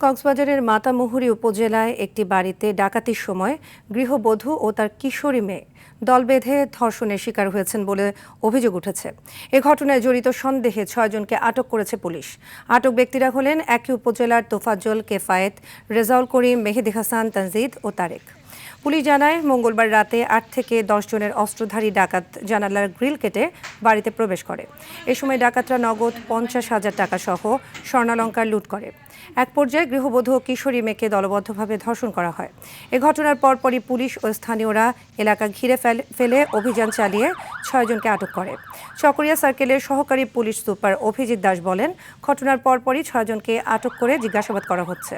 কক্সবাজারের মাতামুহুরী উপজেলায় একটি বাড়িতে ডাকাতির সময় গৃহবধূ ও তার কিশোরী মেয়ে দল বেঁধে ধর্ষণের শিকার হয়েছেন বলে অভিযোগ উঠেছে। এ ঘটনায় জড়িত সন্দেহে ৬ জনকে আটক করেছে পুলিশ। আটক ব্যক্তিরা হলেন একই উপজেলার তোফাজ্জল, কেফায়েত, রেজাউল করিম, মেহেদি হাসান, তানজিদ ও তারেক। পুলিশ জানায়, মঙ্গলবার রাতে ৮ থেকে ১০ জনের অস্ত্রধারী ডাকাত জানালার গ্রিল কেটে বাড়িতে প্রবেশ করে। এ সময় ডাকাতরা নগদ ৫০,০০০ টাকা সহ স্বর্ণালংকার লুট করে। এক পর্যায়ে গৃহবধূ ও কিশোরী মেয়েকে দলবদ্ধভাবে ধর্ষণ করা হয়। এ ঘটনার পরপরই পুলিশ ও স্থানীয়রা এলাকা ঘিরে ফেলে অভিযান চালিয়ে ৬ জনকে আটক করে। চকরিয়া সার্কেলের সহকারী পুলিশ সুপার অভিজিৎ দাস বলেন, ঘটনার পরপরই ৬ জনকে আটক করে জিজ্ঞাসাবাদ করা হচ্ছে।